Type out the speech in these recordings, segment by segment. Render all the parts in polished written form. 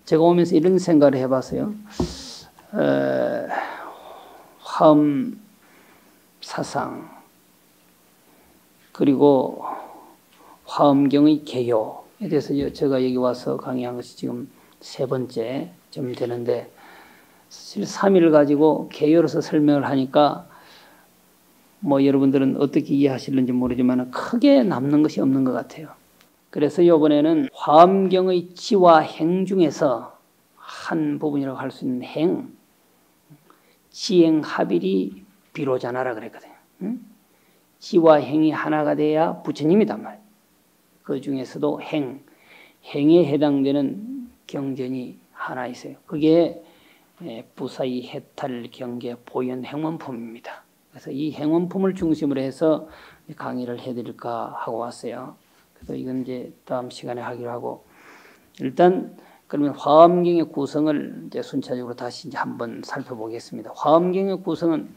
제가 오면서 이런 생각을 해봤어요. 화엄 사상 그리고 화엄경의 개요에 대해서 제가 여기 와서 강의한 것이 지금 3번째쯤 되는데, 사실 3일 가지고 개요로서 설명을 하니까 뭐 여러분들은 어떻게 이해하실는지 모르지만 크게 남는 것이 없는 것 같아요. 그래서 이번에는 화엄경의 지와 행 중에서 한 부분이라고 할 수 있는 행, 지행합일이 비로자나라 그랬거든요. 지와 행이 하나가 돼야 부처님이단 말이에요. 그 중에서도 행에 해당되는 경전이 하나 있어요. 그게 부사의 해탈 경계 보현 행원품입니다. 그래서 이 행원품을 중심으로 해서 강의를 해드릴까 하고 왔어요. 그래서 이건 이제 다음 시간에 하기로 하고, 일단 그러면 화엄경의 구성을 이제 순차적으로 다시 이제 한번 살펴보겠습니다. 화엄경의 구성은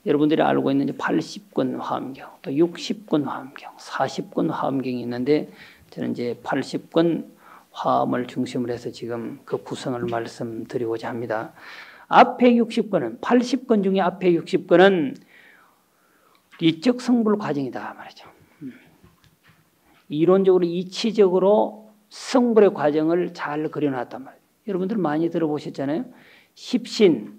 여러분들이 알고 있는 80권 화엄경, 또 60권 화엄경, 40권 화엄경이 있는데, 저는 이제 80권 화엄을 중심으로 해서 지금 그 구성을 말씀드리고자 합니다. 앞에 60권은, 80권 중에 앞에 60권은 리적 성불 과정이다 말이죠. 이론적으로 이치적으로 성불의 과정을 잘 그려놨단 말이에요. 여러분들 많이 들어보셨잖아요. 십신,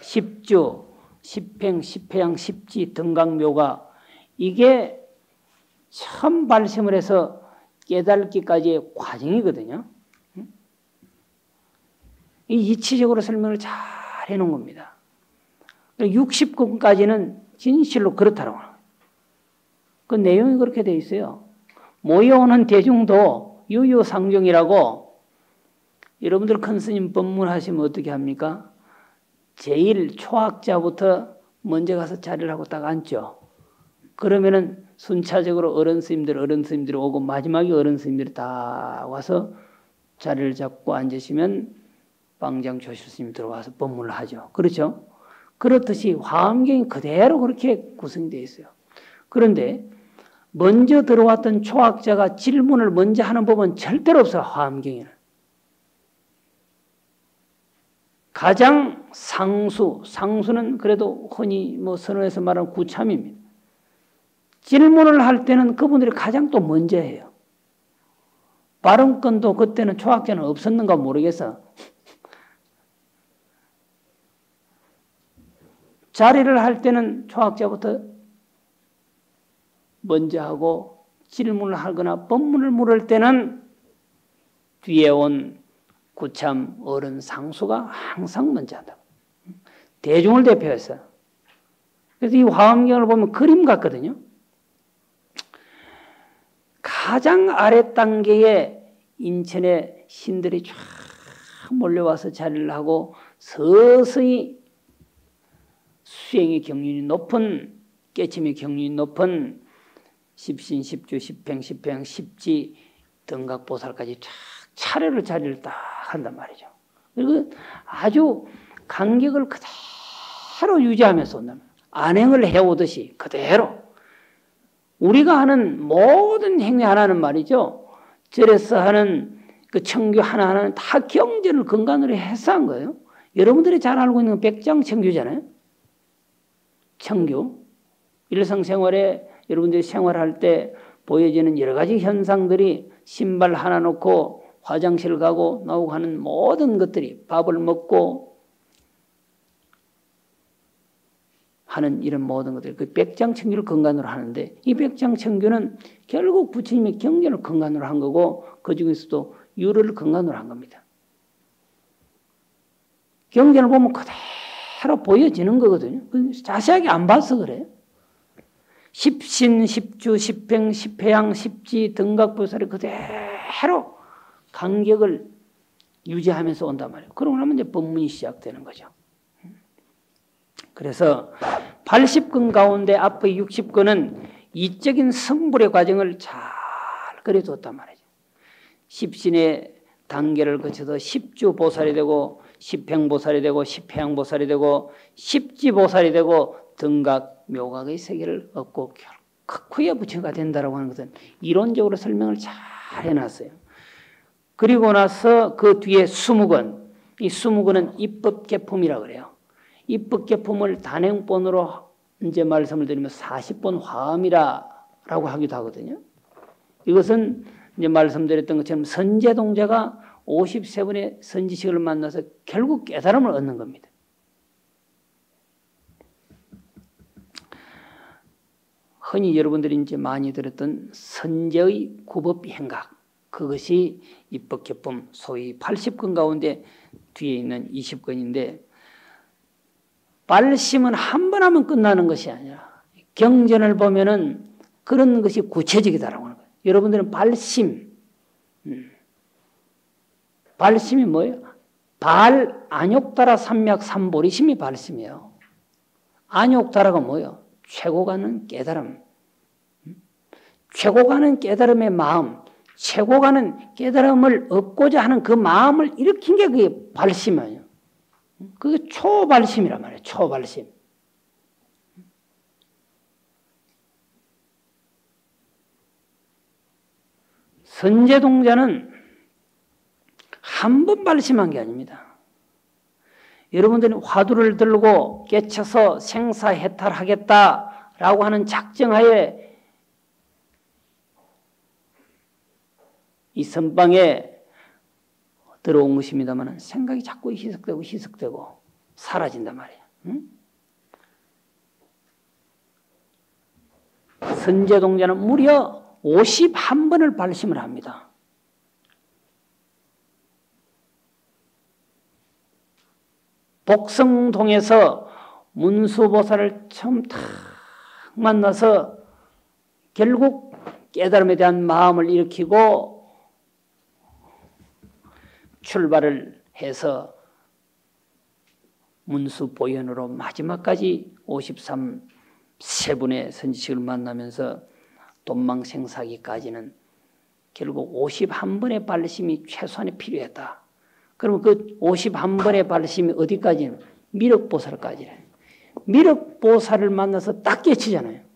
십주, 십행, 십회양, 십지, 등각묘가, 이게 처음 발심을 해서 깨닫기까지의 과정이거든요. 이 이치적으로 설명을 잘 해놓은 겁니다. 60권까지는 진실로 그렇다라고 합니다. 그 내용이 그렇게 돼 있어요. 모여오는 대중도 유유상종이라고, 여러분들 큰 스님 법문하시면 어떻게 합니까? 제일 초학자부터 먼저 가서 자리를 하고 딱 앉죠. 그러면은 순차적으로 어른 스님들이 오고 마지막에 어른 스님들이 다 와서 자리를 잡고 앉으시면 방장조실 스님 들어와서 법문을 하죠. 그렇죠? 그렇듯이 화엄경이 그대로 그렇게 구성되어 있어요. 그런데 먼저 들어왔던 초학자가 질문을 먼저 하는 법은 절대로 없어요. 화엄경에는. 가장 상수는 그래도 흔히 뭐 선언에서 말하는 구참입니다. 질문을 할 때는 그분들이 가장 또 먼저 해요. 발언권도 그때는 초학자는 없었는가 모르겠어. 자리를 할 때는 초학자부터 먼저 하고, 질문을 하거나 법문을 물을 때는 뒤에 온 구참 어른 상수가 항상 먼저 한다. 대중을 대표해서. 그래서 이 화엄경을 보면 그림 같거든요. 가장 아래 단계에 인천의 신들이 쫙 몰려와서 자리를 하고 서서히 수행의 경륜이 높은, 깨침의 경륜이 높은 십신, 십주, 십행, 십회양, 십지, 등각보살까지 쫙 차례로 자리를 딱 한단 말이죠. 그리고 아주 간격을 그대로 유지하면서 온단 말이에요. 안행을 해오듯이 그대로. 우리가 하는 모든 행위 하나는 말이죠, 절에서 하는 그 청규 하나하나는 다 경전을 근간으로 해서 한 거예요. 여러분들이 잘 알고 있는 백장청규잖아요. 청규. 일상생활에 여러분들이 생활할 때 보여지는 여러 가지 현상들이, 신발 하나 놓고 화장실 가고 나오고 하는 모든 것들이, 밥을 먹고 하는 이런 모든 것들, 그 백장청규를 근간으로 하는데, 이 백장청규는 결국 부처님의 경전을 근간으로 한 거고, 그 중에서도 유를 근간으로 한 겁니다. 경전을 보면 그대로 보여지는 거거든요. 자세하게 안 봐서 그래요. 십신, 십주, 십행, 십회양, 십지, 등각보살이 그대로 간격을 유지하면서 온단 말이에요. 그러고 나면 이제 법문이 시작되는 거죠. 그래서 80권 가운데 앞의 60권은 이적인 성불의 과정을 잘 그려뒀단 말이죠. 십신의 단계를 거쳐서 십주 보살이 되고, 십행 보살이 되고, 십회양 보살이 되고, 십지 보살이 되고, 등각 묘각의 세계를 얻고 극후에 부처가 된다라고 하는 것은 이론적으로 설명을 잘 해놨어요. 그리고 나서 그 뒤에 수묵은, 이 수묵은 입법개품이라고 그래요. 입법개품을 단행본으로 이제 말씀을 드리면 40번 화음이라고 하기도 하거든요. 이것은 이제 말씀드렸던 것처럼 선제동자가 53번의 선지식을 만나서 결국 깨달음을 얻는 겁니다. 흔히 여러분들이 이제 많이 들었던 선제의 구법행각, 그것이 입법개품, 소위 80권 가운데 뒤에 있는 20권인데, 발심은 한 번 하면 끝나는 것이 아니라 경전을 보면은 그런 것이 구체적이다라고 하는 거예요. 여러분들은 발심, 발심이 뭐예요? 발 안욕다라 삼맥 삼보리심이 발심이에요. 안욕다라가 뭐예요? 최고가는 깨달음, 최고가는 깨달음의 마음, 최고가는 깨달음을 얻고자 하는 그 마음을 일으킨 게 그게 발심이에요. 그게 초발심이란 말이에요. 초발심. 선제동자는 한 번 발심한 게 아닙니다. 여러분들이 화두를 들고 깨쳐서 생사해탈하겠다라고 하는 작정하에 이 선방에 들어온 것입니다만 생각이 자꾸 희석되고 사라진단 말이에요. 응? 선제동자는 무려 51번을 발심을 합니다. 복성동에서 문수보살을 처음 탁 만나서 결국 깨달음에 대한 마음을 일으키고 출발을 해서 문수보현으로 마지막까지 53세분의 선지식을 만나면서 돈망생사기까지는 결국 51번의 발심이 최소한에 필요했다. 그러면 그 51번의 발심이 어디까지는? 미륵보살까지래. 미륵보살을 만나서 딱 깨치잖아요.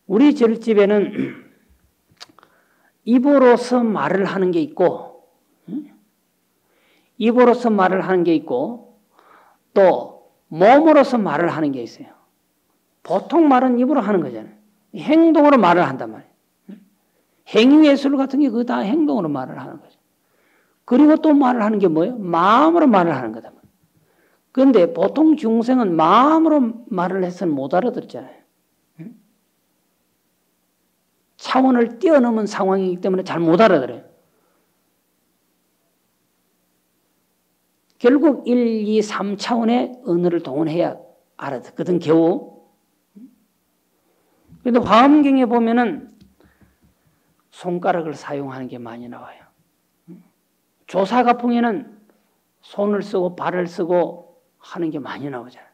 우리 절집에는 입으로서 말을 하는 게 있고, 입으로서 말을 하는 게 있고, 또 몸으로서 말을 하는 게 있어요. 보통 말은 입으로 하는 거잖아요. 행동으로 말을 한단 말이에요. 행위예술 같은 게 그거 다 행동으로 말을 하는 거죠. 그리고 또 말을 하는 게 뭐예요? 마음으로 말을 하는 거다. 그런데 보통 중생은 마음으로 말을 해서는 못 알아듣잖아요. 차원을 뛰어넘은 상황이기 때문에 잘 못 알아들어요. 결국 1, 2, 3차원의 언어를 동원해야 알아듣거든, 겨우. 그런데 화엄경에 보면은 손가락을 사용하는 게 많이 나와요. 조사가풍에는 손을 쓰고 발을 쓰고 하는 게 많이 나오잖아요.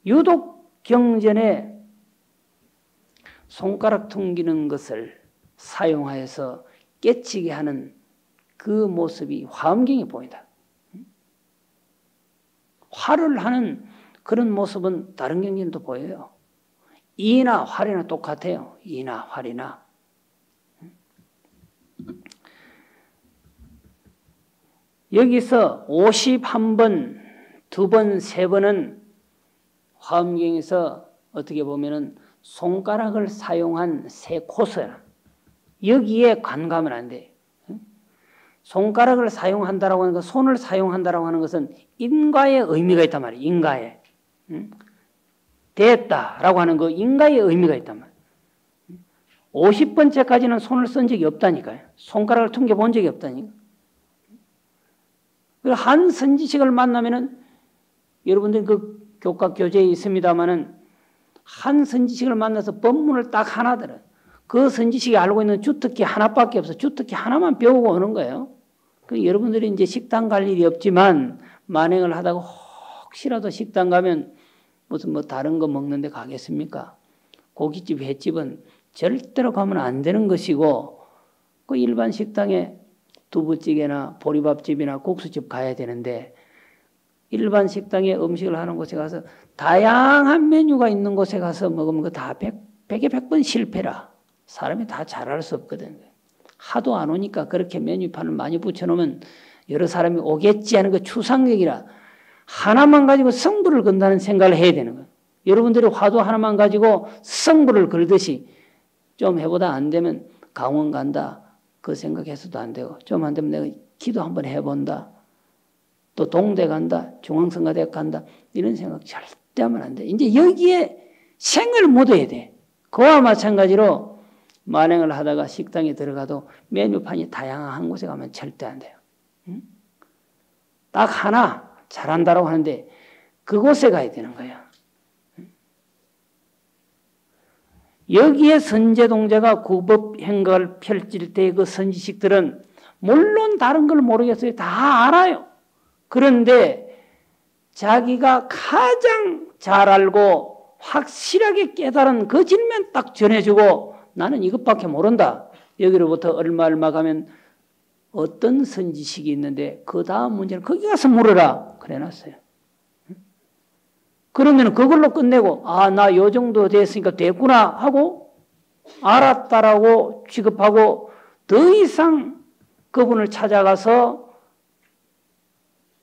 유독 경전에 손가락 퉁기는 것을 사용하여서 깨치게 하는 그 모습이 화엄경에 보인다. 화를 하는 그런 모습은 다른 경전도 보여요. 이나 활이나 똑같아요. 이나 활이나. 여기서 51번, 2번, 3번은 화엄경에서 어떻게 보면은 손가락을 사용한 세 코스야. 여기에 관가면 안 돼. 손가락을 사용한다라고 하는 것, 손을 사용한다라고 하는 것은 인과의 의미가 있단 말이에요. 인과에. 됐다라고 하는 그 인과의 의미가 있단 말이에요. 50번째까지는 손을 쓴 적이 없다니까요. 손가락을 퉁겨 본 적이 없다니까. 한 선지식을 만나면은 여러분들 그 교과 교재에 있습니다만은 한 선지식을 만나서 법문을 딱 하나 들어요. 그 선지식이 알고 있는 주특기 하나밖에 없어. 주특기 하나만 배우고 오는 거예요. 여러분들이 이제 식당 갈 일이 없지만 만행을 하다가 혹시라도 식당 가면 무슨 뭐 다른 거 먹는데 가겠습니까? 고깃집, 횟집은 절대로 가면 안 되는 것이고 그 일반 식당에 두부찌개나 보리밥집이나 국수집 가야 되는데 일반 식당에 음식을 하는 곳에 가서 다양한 메뉴가 있는 곳에 가서 먹으면 그 다 100에 100번 실패라. 사람이 다 잘할 수 없거든. 하도 안 오니까 그렇게 메뉴판을 많이 붙여놓으면 여러 사람이 오겠지 하는 그 추상력이라 하나만 가지고 승부를 건다는 생각을 해야 되는 거예요. 여러분들이 화두 하나만 가지고 승부를 걸듯이 좀 해보다 안 되면 강원 간다. 그 생각해서도 안 되고 좀 안 되면 내가 기도 한번 해본다. 또 동대 간다. 중앙성가대학 간다. 이런 생각 절대 하면 안 돼. 이제 여기에 생을 묻어야 돼. 그와 마찬가지로 만행을 하다가 식당에 들어가도 메뉴판이 다양한 곳에 가면 절대 안 돼요. 응? 딱 하나 잘한다라고 하는데 그곳에 가야 되는 거야. 여기에 선제동자가 구법 행각을 펼칠 때 그 선지식들은 물론 다른 걸 모르겠어요. 다 알아요. 그런데 자기가 가장 잘 알고 확실하게 깨달은 그 질면 딱 전해주고 나는 이것밖에 모른다. 여기로부터 얼마 가면 어떤 선지식이 있는데 그 다음 문제는 거기 가서 물어라. 그래놨어요. 그러면 그걸로 끝내고 나 요 정도 됐으니까 됐구나 하고 알았다라고 취급하고 더 이상 그분을 찾아가서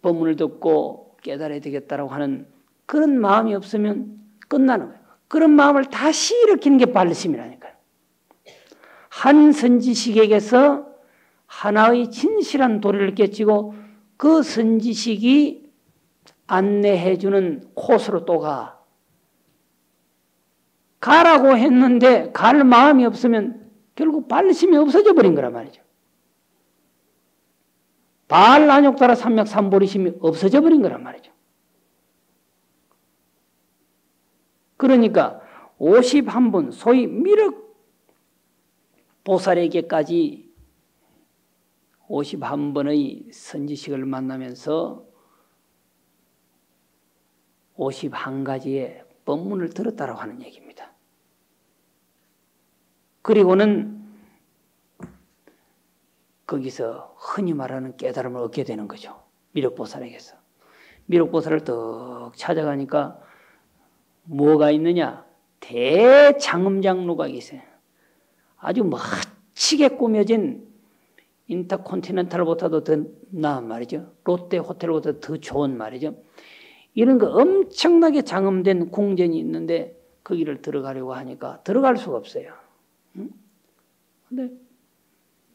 법문을 듣고 깨달아야 되겠다라고 하는 그런 마음이 없으면 끝나는 거예요. 그런 마음을 다시 일으키는 게 발심이라니까요. 한 선지식에게서 하나의 진실한 도리를 깨치고 그 선지식이 안내해주는 코스로 또 가. 가라고 했는데 갈 마음이 없으면 결국 발심이 없어져 버린 거란 말이죠. 발안욕따라 삼맥삼보리심이 없어져 버린 거란 말이죠. 그러니까 51분 소위 미륵 보살에게까지 51번의 선지식을 만나면서 51가지의 법문을 들었다라고 하는 얘기입니다. 그리고는 거기서 흔히 말하는 깨달음을 얻게 되는 거죠. 미륵보살에게서. 미륵보살을 떡 찾아가니까 뭐가 있느냐? 대장음장로가 계세요. 아주 멋지게 꾸며진 인터컨티넨탈보다도 더 나은 말이죠. 롯데 호텔보다 더 좋은 말이죠. 이런 거 엄청나게 장엄된 궁전이 있는데 거기를 들어가려고 하니까 들어갈 수가 없어요. 근데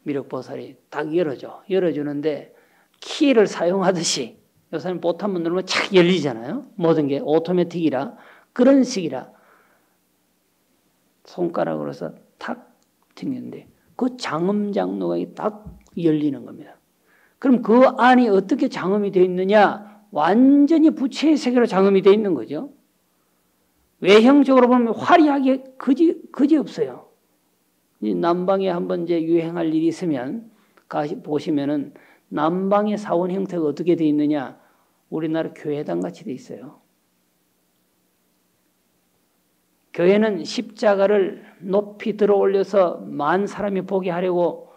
미륵보살이 딱 열어주는데 키를 사용하듯이 요새는 보타문 누르면 착 열리잖아요. 모든 게 오토매틱이라 그런 식이라 손가락으로 해서 탁 튕겼는데 그 장엄장로가 딱 열리는 겁니다. 그럼 그 안이 어떻게 장엄이 되어 있느냐? 완전히 부처의 세계로 장엄이 되어 있는 거죠. 외형적으로 보면 화려하게 그지 없어요. 남방에 한번 이제 유행할 일이 있으면 보시면은 남방의 사원 형태가 어떻게 되어 있느냐? 우리나라 교회당 같이 되어 있어요. 교회는 십자가를 높이 들어 올려서 만 사람이 보게 하려고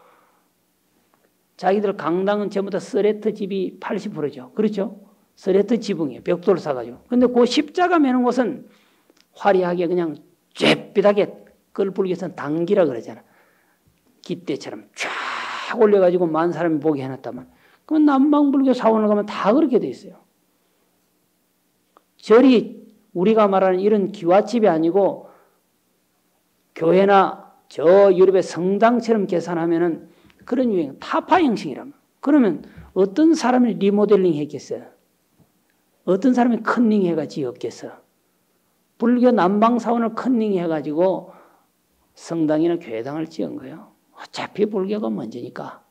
자기들 강당은 전부 다 서레트 집이 80%죠. 그렇죠? 서레트 지붕이에요. 벽돌을 사가지고. 근데 그 십자가 매는 곳은 화려하게 그냥 쬐빗하게 그걸 불교에서는 당기라 그러잖아. 깃대처럼 쫙 올려가지고 만 사람이 보게 해놨다만. 그럼 남방불교 사원을 가면 다 그렇게 돼 있어요. 절이 우리가 말하는 이런 기와집이 아니고 교회나 저 유럽의 성당처럼 계산하면은 그런 유행, 타파 형식이라면. 그러면 어떤 사람이 리모델링 했겠어요? 어떤 사람이 컨닝 해가지고 없겠어? 불교 남방사원을 컨닝 해가지고 성당이나 교회당을 지은 거예요. 어차피 불교가 먼저니까.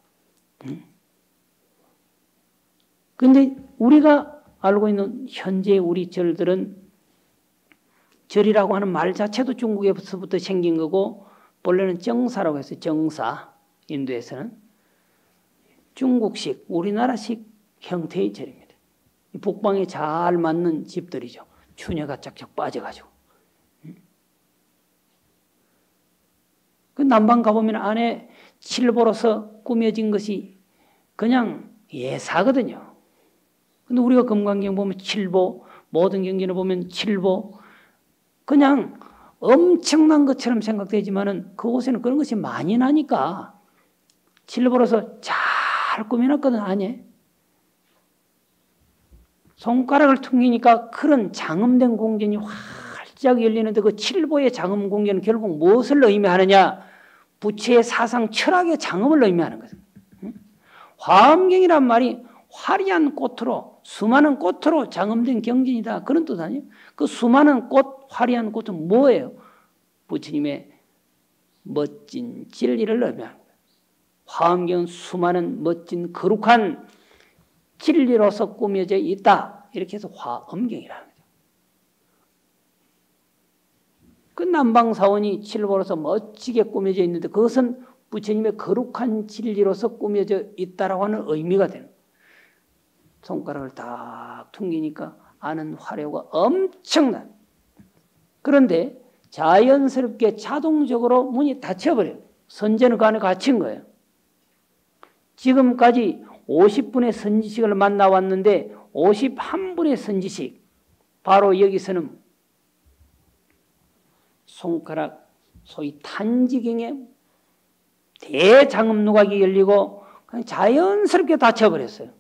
근데 우리가 알고 있는 현재 우리 절들은 절이라고 하는 말 자체도 중국에서부터 생긴 거고 본래는 정사라고 해서 정사, 인도에서는 중국식, 우리나라식 형태의 절입니다. 북방에 잘 맞는 집들이죠. 추녀가 쫙쫙 빠져가지고. 그 남방 가보면 안에 칠보로서 꾸며진 것이 그냥 예사거든요. 근데 우리가 금강경 보면 7보, 모든 경전을 보면 7보, 그냥 엄청난 것처럼 생각되지만은 그곳에는 그런 것이 많이 나니까 7보로서 잘 꾸며놨거든, 아니? 손가락을 퉁기니까 그런 장엄된 공전이 활짝 열리는데 그 7보의 장엄 공전은 결국 무엇을 의미하느냐? 부처의 사상 철학의 장엄을 의미하는 거죠. 화엄경이란 말이 화려한 꽃으로, 수많은 꽃으로 장엄된 경전이다. 그런 뜻 아니에요? 그 수많은 꽃, 화려한 꽃은 뭐예요? 부처님의 멋진 진리를 의미하는 거예요. 화엄경은 수많은 멋진 거룩한 진리로서 꾸며져 있다. 이렇게 해서 화엄경이라는 거죠. 그 남방사원이 7보로서 멋지게 꾸며져 있는데 그것은 부처님의 거룩한 진리로서 꾸며져 있다라고 하는 의미가 되는 거예요. 손가락을 딱 퉁기니까 아는 화려가 엄청난. 그런데 자연스럽게 자동적으로 문이 닫혀버려요. 선제는 그 안에 갇힌 거예요. 지금까지 50분의 선지식을 만나왔는데 51분의 선지식, 바로 여기서는 손가락 소위 탄지경에 대장엄누각이 열리고 그냥 자연스럽게 닫혀버렸어요.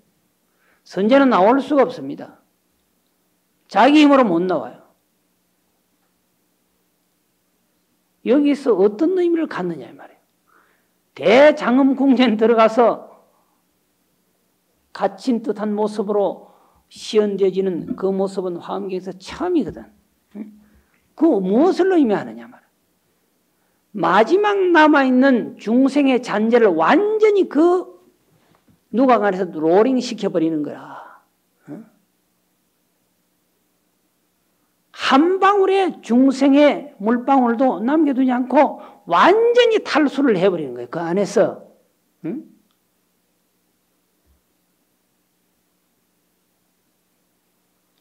선제는 나올 수가 없습니다. 자기 힘으로 못 나와요. 여기서 어떤 의미를 갖느냐 이 말이에요. 대장엄 궁전에 들어가서 갇힌 듯한 모습으로 시연되어지는 그 모습은 화엄경에서 처음이거든. 그 무엇을 의미하느냐 말이에요. 마지막 남아있는 중생의 잔재를 완전히 그 누각 안에서 로링 시켜버리는 거야. 한 방울의 중생의 물방울도 남겨두지 않고 완전히 탈수를 해버리는 거예요. 그 안에서.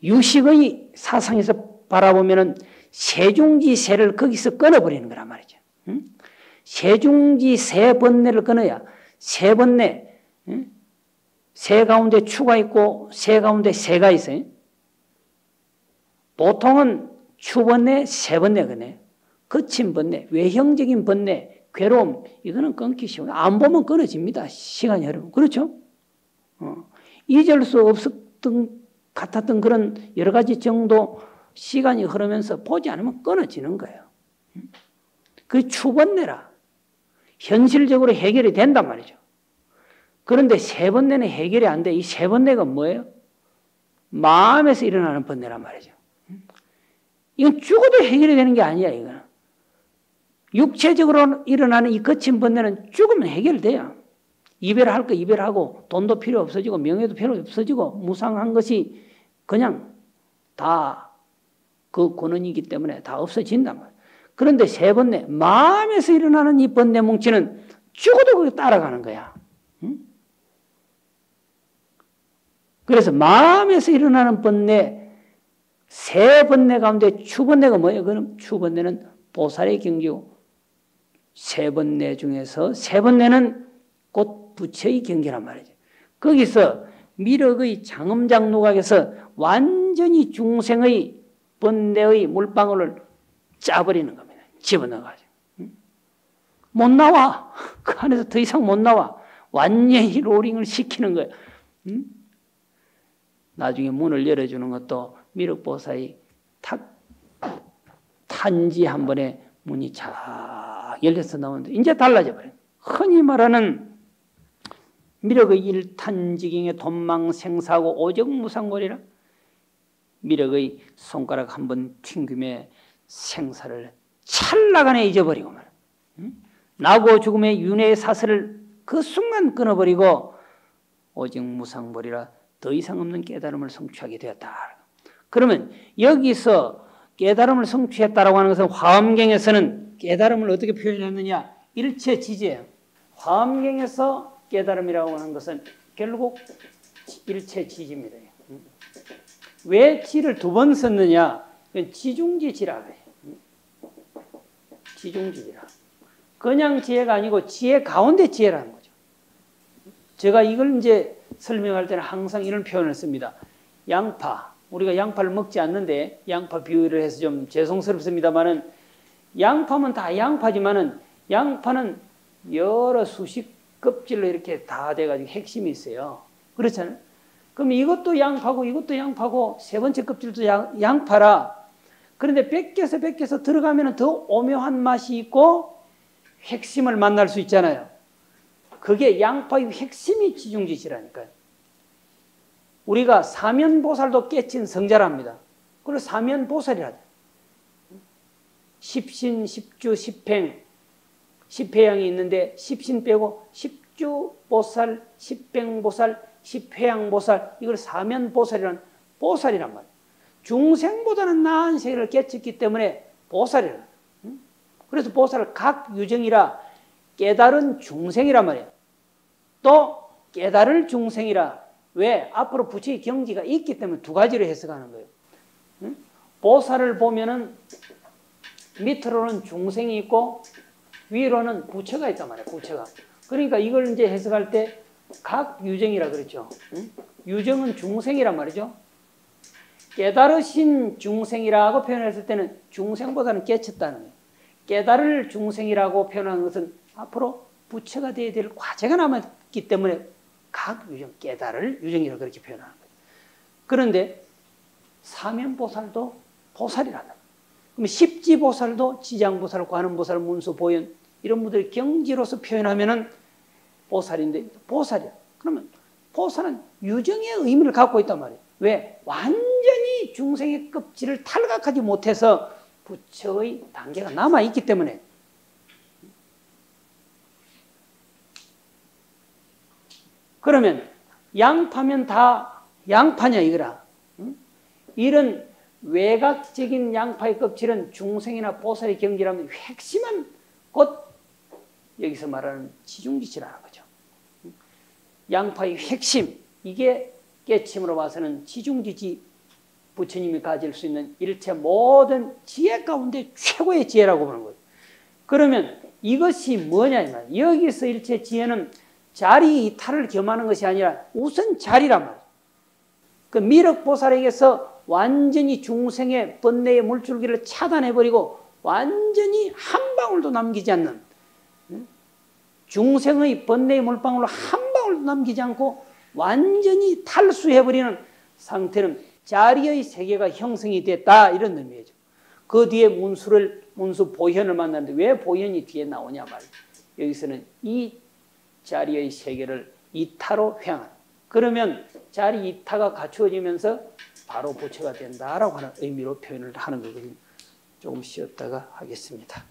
유식의 사상에서 바라보면은 세중지세를 거기서 끊어버리는 거란 말이죠. 세중지 세 번뇌를 끊어야 세 번뇌, 세 가운데 추가 있고 세 가운데 세가 있어요. 보통은 추번뇌, 세번뇌거든요. 거친 번뇌, 외형적인 번뇌, 괴로움, 이거는 끊기 쉬워요. 안 보면 끊어집니다. 시간이 흐르면. 그렇죠? 잊을 수 없었던, 같았던 그런 여러 가지 정도 시간이 흐르면서 보지 않으면 끊어지는 거예요. 그 추번뇌라. 현실적으로 해결이 된단 말이죠. 그런데 세 번뇌는 해결이 안 돼. 이 세 번뇌가 뭐예요? 마음에서 일어나는 번뇌란 말이죠. 이건 죽어도 해결이 되는 게 아니야, 이거는. 육체적으로 일어나는 이 거친 번뇌는 죽으면 해결돼요. 이별할 거 이별하고 돈도 필요 없어지고 명예도 필요 없어지고 무상한 것이 그냥 다 그 권원이기 때문에 다 없어진단 말이에요. 그런데 세 번뇌, 마음에서 일어나는 이 번뇌 뭉치는 죽어도 그게 따라가는 거야. 그래서 마음에서 일어나는 번뇌, 세 번뇌 가운데 추번뇌가 뭐예요? 그럼 추번뇌는 보살의 경지고 세 번뇌 중에서 세 번뇌는 곧 부처의 경계란 말이죠. 거기서 미륵의 장엄장누각에서 완전히 중생의 번뇌의 물방울을 짜버리는 겁니다. 집어넣어가지고. 못 나와. 그 안에서 더 이상 못 나와. 완전히 로링을 시키는 거예요. 나중에 문을 열어주는 것도 미륵보살이 탁 탄지 한 번에 문이 착 열려서 나오는데 이제 달라져 버려요. 흔히 말하는 미륵의 일탄지경의 돈망생사하고 오적무상고리라. 미륵의 손가락 한 번 튕김에 생사를 찰나간에 잊어버리고 말이야. 나고 죽음의 윤회의 사슬을 그 순간 끊어버리고 오직 무상보리라 더 이상 없는 깨달음을 성취하게 되었다. 그러면 여기서 깨달음을 성취했다라고 하는 것은 화엄경에서는 깨달음을 어떻게 표현했느냐? 일체지제예요. 화엄경에서 깨달음이라고 하는 것은 결국 일체지지입니다. 왜 지를 두 번 썼느냐? 지중지지라 그래요. 지중지지라. 그냥 지혜가 아니고 지혜 가운데 지혜라는 거죠. 제가 이걸 이제 설명할 때는 항상 이런 표현을 씁니다. 양파, 우리가 양파를 먹지 않는데 양파 비유를 해서 좀 죄송스럽습니다만은 양파면 다 양파지만은 양파는 여러 수십 껍질로 이렇게 다 돼가지고 핵심이 있어요. 그렇잖아요. 그럼 이것도 양파고 이것도 양파고 세 번째 껍질도 양파라. 그런데 벗겨서 들어가면 더 오묘한 맛이 있고 핵심을 만날 수 있잖아요. 그게 양파의 핵심이 지중지시라니까요. 우리가 사면보살도 깨친 성자랍니다. 그래서 사면보살이라죠. 십신, 십주, 십행, 십회양이 있는데 십신 빼고 십주보살, 십행보살, 십회양보살, 이걸 사면보살이란 보살이란 말이에요. 중생보다는 나은 세계를 깨쳤기 때문에 보살이란 말이에요. 그래서 보살을 각유정이라 깨달은 중생이란 말이에요. 또 깨달을 중생이라, 왜? 앞으로 부처의 경지가 있기 때문에 두 가지로 해석하는 거예요. 보살을 보면은 밑으로는 중생이 있고 위로는 부처가 있단 말이에요. 부처가. 그러니까 이걸 이제 해석할 때 각 유정이라 그랬죠. 유정은 중생이란 말이죠. 깨달으신 중생이라고 표현했을 때는 중생보다는 깨쳤다는 거예요. 깨달을 중생이라고 표현한 것은 앞으로 부처가 되어야 될 과제가 남았기 때문에 각 유정, 깨달을 유정이라고 그렇게 표현하는 거예요. 그런데 사면보살도 보살이라는 거예요. 그럼 십지보살도 지장보살, 관음보살, 문수보현 이런 분들이 경지로서 표현하면은 보살인데 보살이야. 그러면 보살은 유정의 의미를 갖고 있단 말이에요. 왜? 완전히 중생의 껍질을 탈각하지 못해서 부처의 단계가 남아있기 때문에. 그러면 양파면 다 양파냐 이거라. 이런 외곽적인 양파의 껍질은 중생이나 보살의 경지라면 핵심은 곧 여기서 말하는 지중지시라는 거죠. 양파의 핵심, 이게 깨침으로 봐서는 지중지지 부처님이 가질 수 있는 일체 모든 지혜 가운데 최고의 지혜라고 보는 거예요. 그러면 이것이 뭐냐 이 말이에요. 여기서 일체 지혜는 자리 이탈을 겸하는 것이 아니라 우선 자리란 말이에요. 그 미륵보살에게서 완전히 중생의 번뇌의 물줄기를 차단해버리고 완전히 한 방울도 남기지 않는, 중생의 번뇌의 물방울로 한 방울도 남기지 않고 완전히 탈수해버리는 상태는 자리의 세계가 형성이 됐다, 이런 의미죠. 그 뒤에 문수 보현을 만났는데 왜 보현이 뒤에 나오냐 말이에요. 여기서는 이 자리의 세계를 이타로 횡한, 그러면 자리 이타가 갖추어지면서 바로 부처가 된다라고 하는 의미로 표현을 하는 거거든요. 조금 쉬었다가 하겠습니다.